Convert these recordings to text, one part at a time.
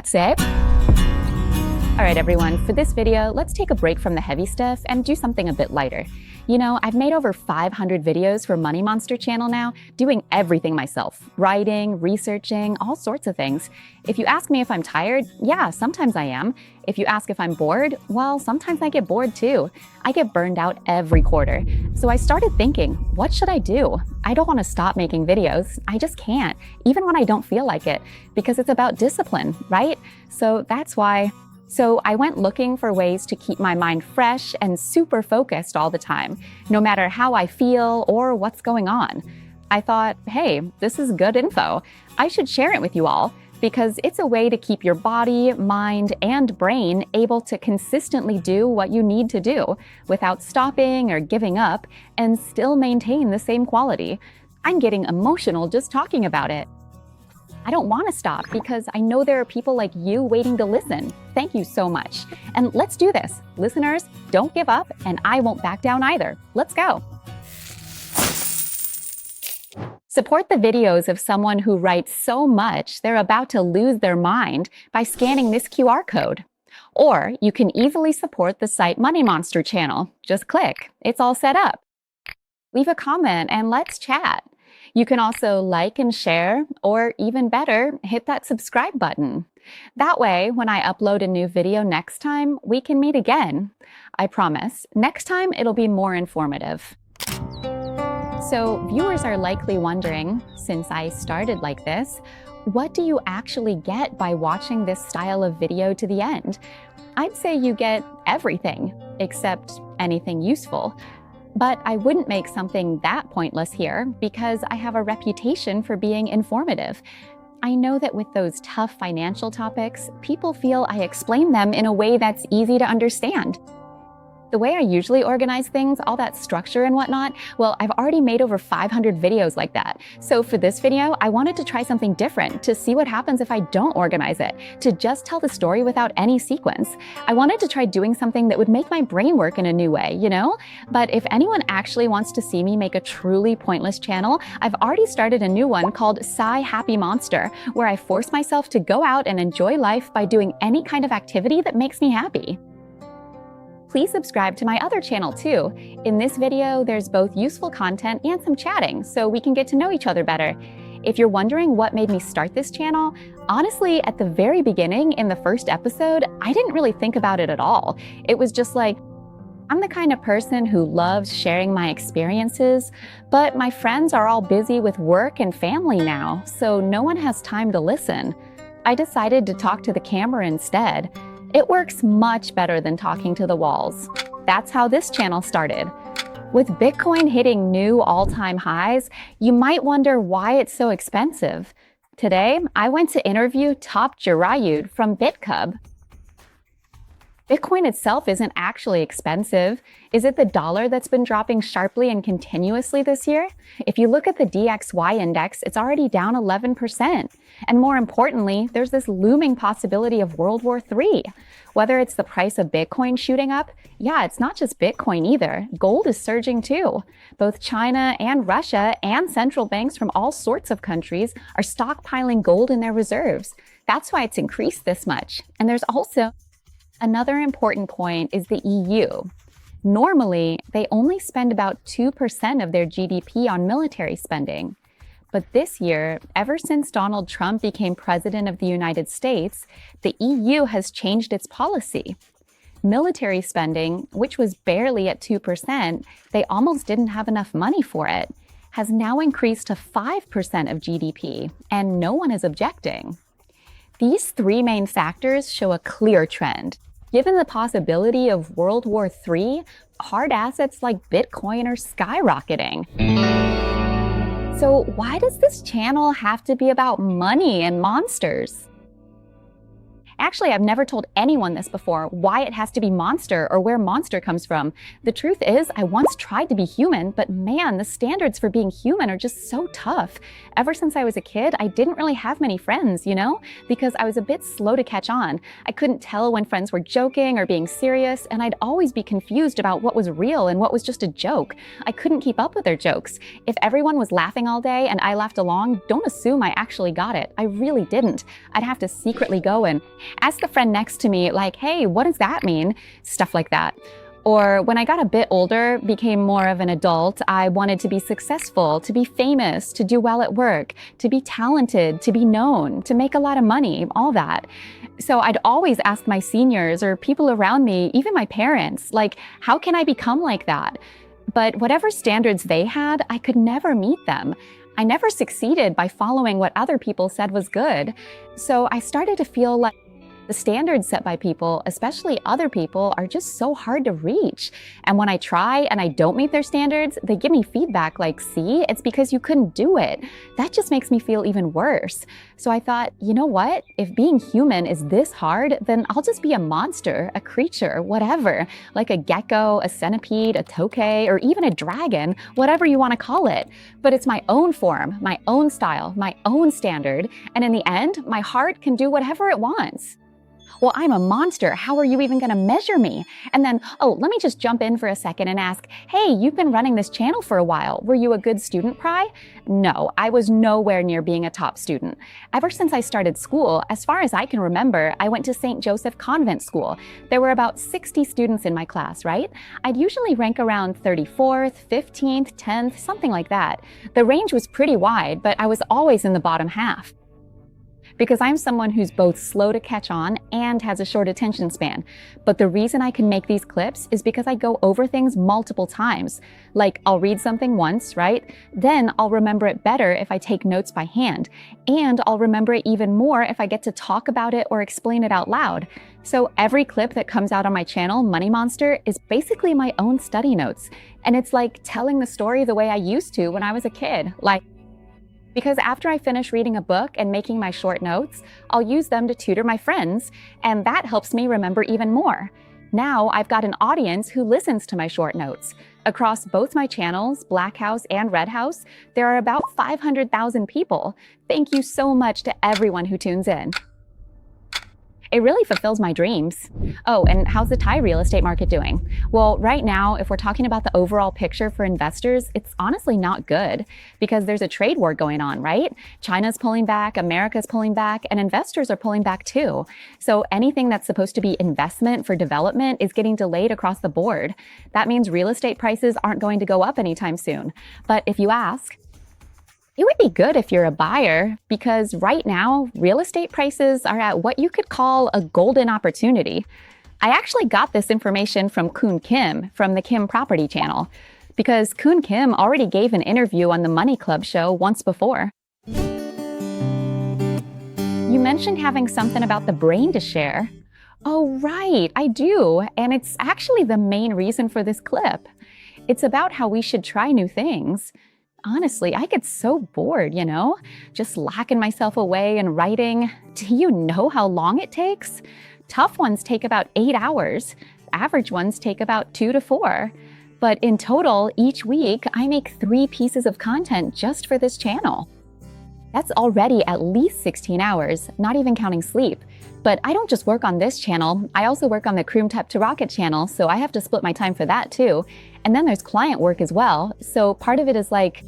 that's it. All right, everyone, for this video, let's take a break from the heavy stuff and do something a bit lighter. You know, I've made over 500 videos for Money Monster channel now, doing everything myself, writing, researching, all sorts of things. If you ask me if I'm tired, yeah, sometimes I am. If you ask if I'm bored, well, sometimes I get bored too. I get burned out every quarter. So I started thinking, what should I do? I don't want to stop making videos. I just can't, even when I don't feel like it, because it's about discipline, right? So that's why. So I went looking for ways to keep my mind fresh and super focused all the time, no matter how I feel or what's going on. I thought, hey, this is good info. I should share it with you all because it's a way to keep your body, mind, and brain able to consistently do what you need to do without stopping or giving up and still maintain the same quality. I'm getting emotional just talking about it. I don't want to stop because I know there are people like you waiting to listen. Thank you so much. And let's do this. Listeners, don't give up, and I won't back down either. Let's go. Support the videos of someone who writes so much they're about to lose their mind by scanning this QR code. Or you can easily support the site Money Monster channel. Just click. It's all set up. Leave a comment and let's chat. You can also like and share, or even better, hit that subscribe button. That way, when I upload a new video next time, we can meet again. I promise, next time it'll be more informative. So viewers are likely wondering, since I started like this, what do you actually get by watching this style of video to the end? I'd say you get everything, except anything useful. But I wouldn't make something that pointless here because I have a reputation for being informative. I know that with those tough financial topics, people feel I explain them in a way that's easy to understand. The way I usually organize things, all that structure and whatnot, well, I've already made over 500 videos like that. So for this video, I wanted to try something different to see what happens if I don't organize it, to just tell the story without any sequence. I wanted to try doing something that would make my brain work in a new way, you know? But if anyone actually wants to see me make a truly pointless channel, I've already started a new one called Sigh Happy Monster, where I force myself to go out and enjoy life by doing any kind of activity that makes me happy. Please subscribe to my other channel too. In this video, there's both useful content and some chatting, so we can get to know each other better. If you're wondering what made me start this channel, honestly, at the very beginning, in the first episode, I didn't really think about it at all. It was just like, I'm the kind of person who loves sharing my experiences, but my friends are all busy with work and family now, so no one has time to listen. I decided to talk to the camera instead. It works much better than talking to the walls. That's how this channel started. With Bitcoin hitting new all-time highs, you might wonder why it's so expensive. Today, I went to interview Top Jirayud from BitCub. Bitcoin itself isn't actually expensive. Is it the dollar that's been dropping sharply and continuously this year? If you look at the DXY index, it's already down 11%. And more importantly, there's this looming possibility of World War III. Whether it's the price of Bitcoin shooting up, yeah, it's not just Bitcoin either. Gold is surging too. Both China and Russia and central banks from all sorts of countries are stockpiling gold in their reserves. That's why it's increased this much. And there's also another important point is the EU. Normally, they only spend about 2% of their GDP on military spending. But this year, ever since Donald Trump became president of the United States, the EU has changed its policy. Military spending, which was barely at 2%, they almost didn't have enough money for it, has now increased to 5% of GDP, and no one is objecting. These three main factors show a clear trend. Given the possibility of World War III, hard assets like Bitcoin are skyrocketing. So why does this channel have to be about money and monsters? Actually, I've never told anyone this before, why it has to be monster or where monster comes from. The truth is, I once tried to be human, but man, the standards for being human are just so tough. Ever since I was a kid, I didn't really have many friends, because I was a bit slow to catch on. I couldn't tell when friends were joking or being serious, and I'd always be confused about what was real and what was just a joke. I couldn't keep up with their jokes. If everyone was laughing all day and I laughed along, don't assume I actually got it. I really didn't. I'd have to secretly go and ask the friend next to me, like, hey, what does that mean? Stuff like that. Or when I got a bit older, became more of an adult, I wanted to be successful, to be famous, to do well at work, to be talented, to be known, to make a lot of money, all that. So I'd always ask my seniors or people around me, even my parents, like, how can I become like that? But whatever standards they had, I could never meet them. I never succeeded by following what other people said was good. So I started to feel like the standards set by people, especially other people, are just so hard to reach. And when I try and I don't meet their standards, they give me feedback like, see, it's because you couldn't do it. That just makes me feel even worse. So I thought, you know what? If being human is this hard, then I'll just be a monster, a creature, whatever, like a gecko, a centipede, a tokay, or even a dragon, whatever you want to call it. But it's my own form, my own style, my own standard. And in the end, my heart can do whatever it wants. Well, I'm a monster. How are you even going to measure me? And then, let me just jump in for a second and ask, hey, you've been running this channel for a while. Were you a good student, Pry? No, I was nowhere near being a top student. Ever since I started school, as far as I can remember, I went to St. Joseph Convent School. There were about 60 students in my class, right? I'd usually rank around 34th, 15th, 10th, something like that. The range was pretty wide, but I was always in the bottom half. Because I'm someone who's both slow to catch on and has a short attention span. But the reason I can make these clips is because I go over things multiple times. Like, I'll read something once, right? Then I'll remember it better if I take notes by hand. And I'll remember it even more if I get to talk about it or explain it out loud. So every clip that comes out on my channel, Money Monster, is basically my own study notes. And it's like telling the story the way I used to when I was a kid. Because after I finish reading a book and making my short notes, I'll use them to tutor my friends, and that helps me remember even more. Now I've got an audience who listens to my short notes. Across both my channels, Black House and Red House, there are about 500,000 people. Thank you so much to everyone who tunes in. It really fulfills my dreams. Oh, and how's the Thai real estate market doing? Well, right now, if we're talking about the overall picture for investors, it's honestly not good because there's a trade war going on, right? China's pulling back, America's pulling back, and investors are pulling back too. So anything that's supposed to be investment for development is getting delayed across the board. That means real estate prices aren't going to go up anytime soon. But if you ask, it would be good if you're a buyer because right now, real estate prices are at what you could call a golden opportunity. I actually got this information from Koon Kim from the Kim Property Channel because Koon Kim already gave an interview on the Money Club show once before. You mentioned having something about the brain to share. Oh, right, I do. And it's actually the main reason for this clip. It's about how we should try new things. Honestly, I get so bored, just locking myself away and writing. Do you know how long it takes? Tough ones take about 8 hours. Average ones take about 2 to 4. But in total, each week, I make 3 pieces of content just for this channel. That's already at least 16 hours, not even counting sleep. But I don't just work on this channel, I also work on the Kroom Tep to Rocket channel, so I have to split my time for that too. And then there's client work as well, so part of it is like,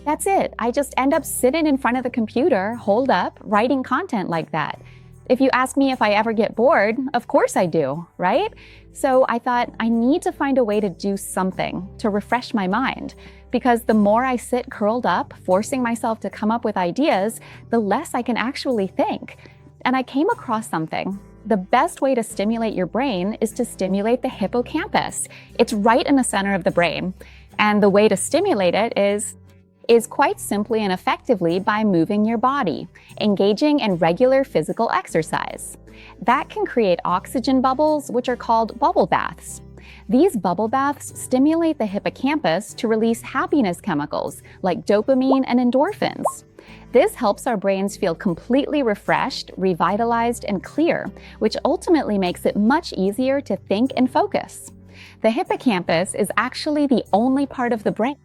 that's it. I just end up sitting in front of the computer, holed up, writing content like that. If you ask me if I ever get bored, of course I do, right? So I thought I need to find a way to do something to refresh my mind. Because the more I sit curled up, forcing myself to come up with ideas, the less I can actually think. And I came across something. The best way to stimulate your brain is to stimulate the hippocampus. It's right in the center of the brain. And the way to stimulate it is quite simply and effectively by moving your body, engaging in regular physical exercise. That can create oxygen bubbles, which are called bubble baths. These bubble baths stimulate the hippocampus to release happiness chemicals like dopamine and endorphins. This helps our brains feel completely refreshed, revitalized, and clear, which ultimately makes it much easier to think and focus. The hippocampus is actually the only part of the brain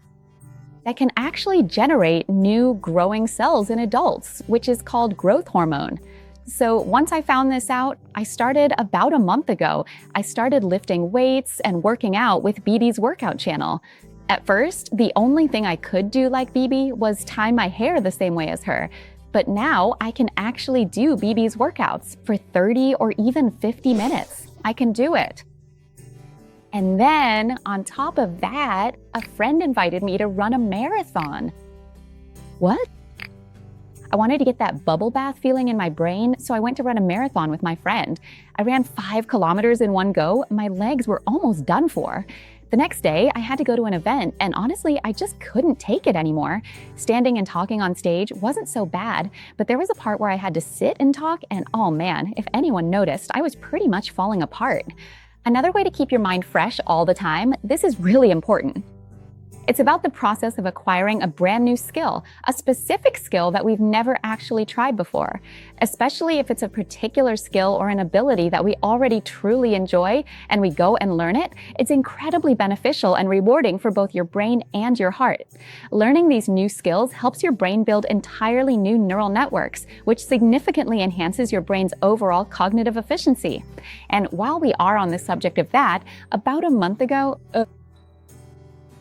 that can actually generate new growing cells in adults, which is called growth hormone. So once I found this out, I started about a month ago. I started lifting weights and working out with BB's workout channel. At first, the only thing I could do like BB was tie my hair the same way as her. But now I can actually do BB's workouts for 30 or even 50 minutes. I can do it. And then on top of that, a friend invited me to run a marathon. What? I wanted to get that bubble bath feeling in my brain, so I went to run a marathon with my friend. I ran 5 kilometers in one go. My legs were almost done for. The next day, I had to go to an event, and honestly, I just couldn't take it anymore. Standing and talking on stage wasn't so bad, but there was a part where I had to sit and talk, and oh man, if anyone noticed, I was pretty much falling apart. Another way to keep your mind fresh all the time, this is really important. It's about the process of acquiring a brand new skill, a specific skill that we've never actually tried before. Especially if it's a particular skill or an ability that we already truly enjoy and we go and learn it, it's incredibly beneficial and rewarding for both your brain and your heart. Learning these new skills helps your brain build entirely new neural networks, which significantly enhances your brain's overall cognitive efficiency. And while we are on the subject of that, about a month ago,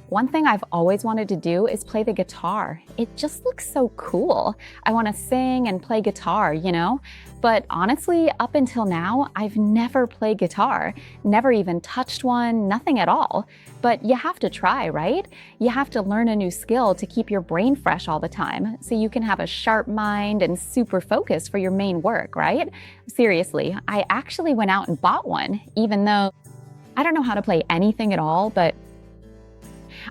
one thing I've always wanted to do is play the guitar. It just looks so cool. I want to sing and play guitar, you know? But honestly, up until now, I've never played guitar, never even touched one, nothing at all. But you have to try, right? You have to learn a new skill to keep your brain fresh all the time, so you can have a sharp mind and super focus for your main work, right? Seriously, I actually went out and bought one, even though I don't know how to play anything at all, but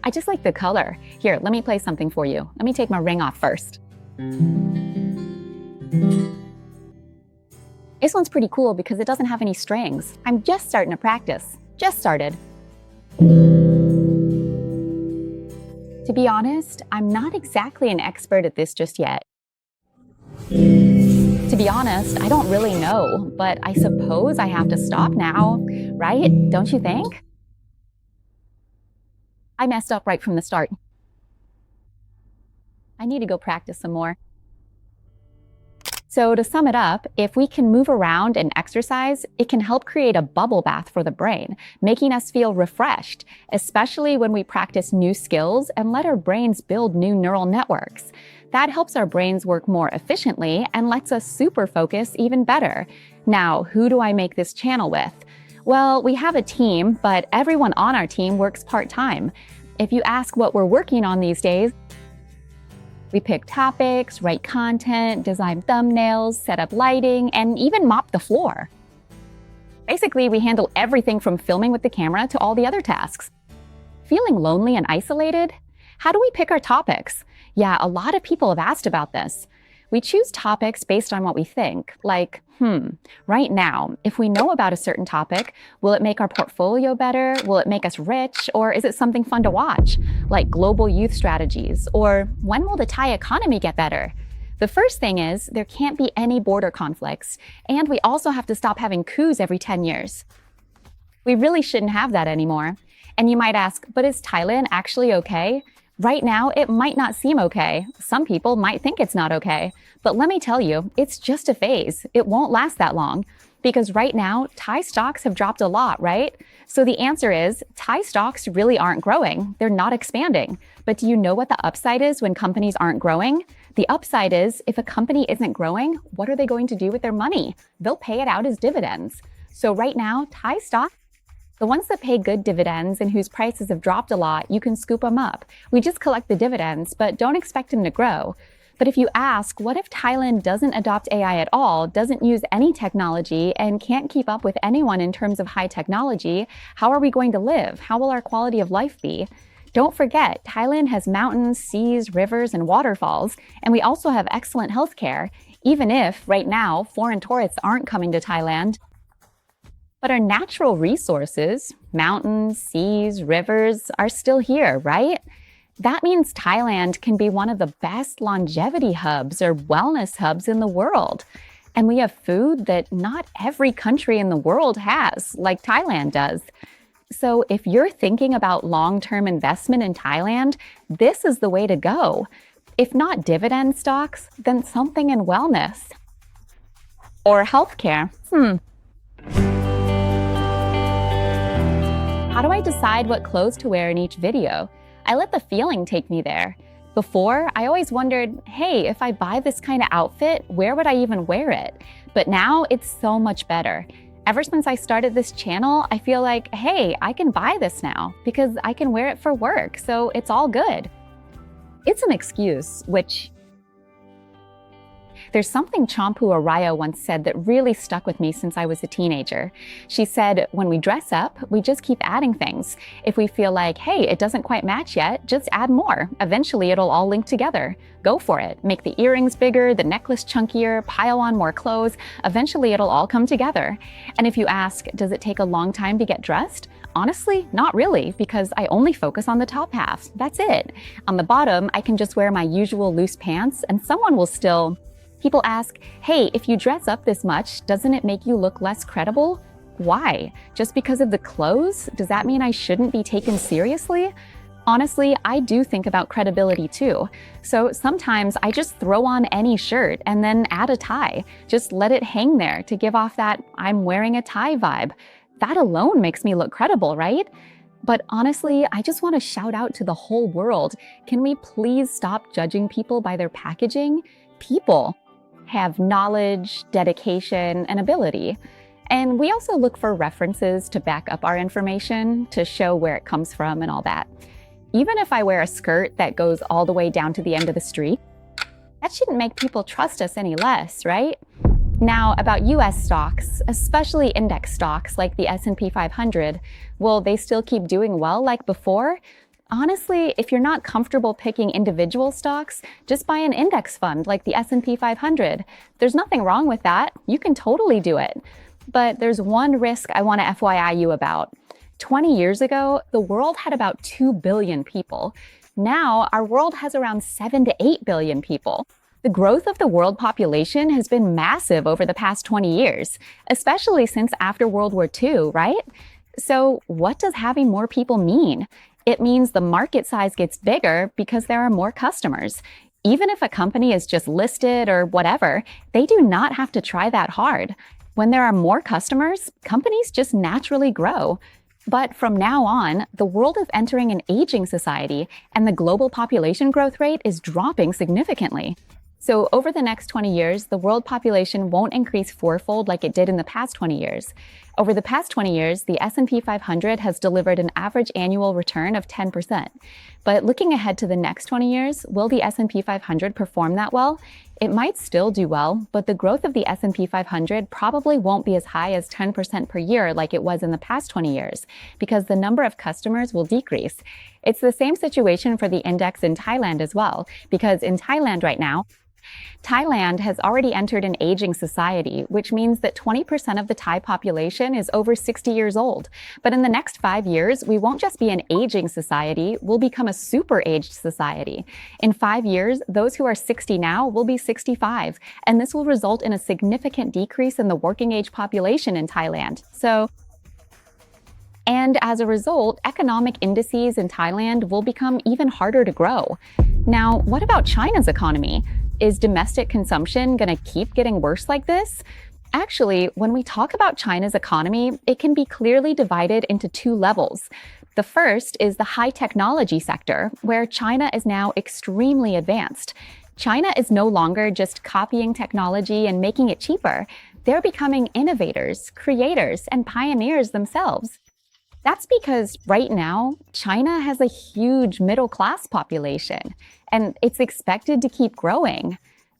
I just like the color. Here, let me play something for you. Let me take my ring off first. This one's pretty cool because it doesn't have any strings. I'm just starting to practice. Just started. To be honest, I'm not exactly an expert at this just yet. To be honest, I don't really know, but I suppose I have to stop now, right? Don't you think? I messed up right from the start. I need to go practice some more. So to sum it up, if we can move around and exercise, it can help create a bubble bath for the brain, making us feel refreshed, especially when we practice new skills and let our brains build new neural networks. That helps our brains work more efficiently and lets us super focus even better. Now, who do I make this channel with? Well, we have a team, but everyone on our team works part-time. If you ask what we're working on these days, we pick topics, write content, design thumbnails, set up lighting, and even mop the floor. Basically, we handle everything from filming with the camera to all the other tasks. Feeling lonely and isolated? How do we pick our topics? Yeah, a lot of people have asked about this. We choose topics based on what we think, like, right now, if we know about a certain topic, will it make our portfolio better? Will it make us rich? Or is it something fun to watch, like global youth strategies? Or when will the Thai economy get better? The first thing is there can't be any border conflicts, and we also have to stop having coups every 10 years. We really shouldn't have that anymore. And you might ask, but is Thailand actually okay? Right now, it might not seem okay. Some people might think it's not okay. But let me tell you, it's just a phase. It won't last that long. Because right now, Thai stocks have dropped a lot, right? So the answer is, Thai stocks really aren't growing. They're not expanding. But do you know what the upside is when companies aren't growing? The upside is, if a company isn't growing, what are they going to do with their money? They'll pay it out as dividends. So right now, Thai stocks, the ones that pay good dividends and whose prices have dropped a lot, you can scoop them up. We just collect the dividends, but don't expect them to grow. But if you ask, what if Thailand doesn't adopt AI at all, doesn't use any technology, and can't keep up with anyone in terms of high technology, how are we going to live? How will our quality of life be? Don't forget, Thailand has mountains, seas, rivers, and waterfalls, and we also have excellent healthcare, even if, right now, foreign tourists aren't coming to Thailand. But our natural resources, mountains, seas, rivers, are still here, right? That means Thailand can be one of the best longevity hubs or wellness hubs in the world. And we have food that not every country in the world has, like Thailand does. So if you're thinking about long-term investment in Thailand, this is the way to go. If not dividend stocks, then something in wellness. Or healthcare. How do I decide what clothes to wear in each video? I let the feeling take me there. Before, I always wondered, hey, if I buy this kind of outfit, where would I even wear it? But now it's so much better. Ever since I started this channel, I feel like, hey, I can buy this now because I can wear it for work, so it's all good. It's an excuse, which there's something Champu Araya once said that really stuck with me since I was a teenager. She said, when we dress up, we just keep adding things. If we feel like, hey, it doesn't quite match yet, just add more. Eventually, it'll all link together. Go for it. Make the earrings bigger, the necklace chunkier, pile on more clothes. Eventually, it'll all come together. And if you ask, does it take a long time to get dressed? Honestly, not really, because I only focus on the top half. That's it. On the bottom, I can just wear my usual loose pants, and someone will still... People ask, hey, if you dress up this much, doesn't it make you look less credible? Why? Just because of the clothes? Does that mean I shouldn't be taken seriously? Honestly, I do think about credibility too. So sometimes I just throw on any shirt and then add a tie. Just let it hang there to give off that I'm wearing a tie vibe. That alone makes me look credible, right? But honestly, I just want to shout out to the whole world. Can we please stop judging people by their packaging? People have knowledge, dedication, and ability. And we also look for references to back up our information, to show where it comes from and all that. Even if I wear a skirt that goes all the way down to the end of the street, that shouldn't make people trust us any less, right? Now, about US stocks, especially index stocks like the S&P 500, will they still keep doing well like before? Honestly, if you're not comfortable picking individual stocks, just buy an index fund like the S&P 500. There's nothing wrong with that. You can totally do it. But there's one risk I want to FYI you about. 20 years ago, the world had about 2 billion people. Now, our world has around 7 to 8 billion people. The growth of the world population has been massive over the past 20 years, especially since after World War II, right? So what does having more people mean? It means the market size gets bigger because there are more customers. Even if a company is just listed or whatever, they do not have to try that hard. When there are more customers, companies just naturally grow. But from now on, the world is entering an aging society, and the global population growth rate is dropping significantly. So over the next 20 years, the world population won't increase fourfold like it did in the past 20 years. Over the past 20 years, the S&P 500 has delivered an average annual return of 10%. But looking ahead to the next 20 years, will the S&P 500 perform that well? It might still do well, but the growth of the S&P 500 probably won't be as high as 10% per year like it was in the past 20 years, because the number of customers will decrease. It's the same situation for the index in Thailand as well, because in Thailand right now, Thailand has already entered an aging society, which means that 20% of the Thai population is over 60 years old. But in the next 5 years, we won't just be an aging society, we'll become a super aged society. In 5 years, those who are 60 now will be 65, and this will result in a significant decrease in the working age population in Thailand. And as a result, economic indices in Thailand will become even harder to grow. Now, what about China's economy? Is domestic consumption going to keep getting worse like this? Actually, when we talk about China's economy, it can be clearly divided into two levels. The first is the high technology sector, where China is now extremely advanced. China is no longer just copying technology and making it cheaper. They're becoming innovators, creators, and pioneers themselves. That's because right now, China has a huge middle-class population, and it's expected to keep growing.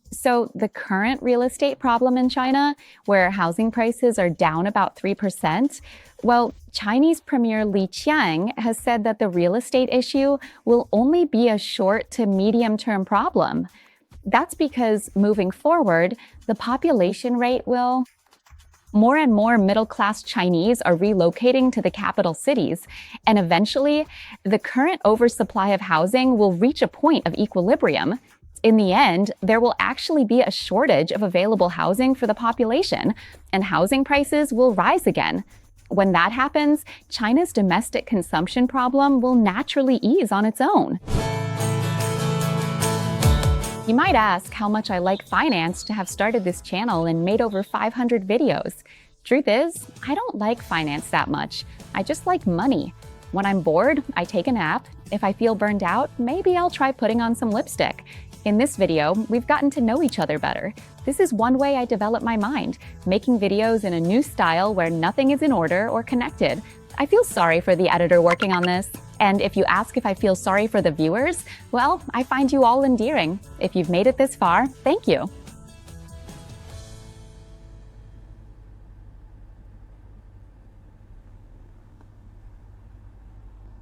So the current real estate problem in China, where housing prices are down about 3%, well, Chinese Premier Li Qiang has said that the real estate issue will only be a short to medium-term problem. That's because moving forward, the population rate will More and more middle-class Chinese are relocating to the capital cities, and eventually, the current oversupply of housing will reach a point of equilibrium. In the end, there will actually be a shortage of available housing for the population, and housing prices will rise again. When that happens, China's domestic consumption problem will naturally ease on its own. You might ask how much I like finance to have started this channel and made over 500 videos. Truth is, I don't like finance that much. I just like money. When I'm bored, I take a nap. If I feel burned out, maybe I'll try putting on some lipstick. In this video, we've gotten to know each other better. This is one way I develop my mind, making videos in a new style where nothing is in order or connected. I feel sorry for the editor working on this. And if you ask if I feel sorry for the viewers, well, I find you all endearing. If you've made it this far, thank you.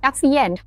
That's the end.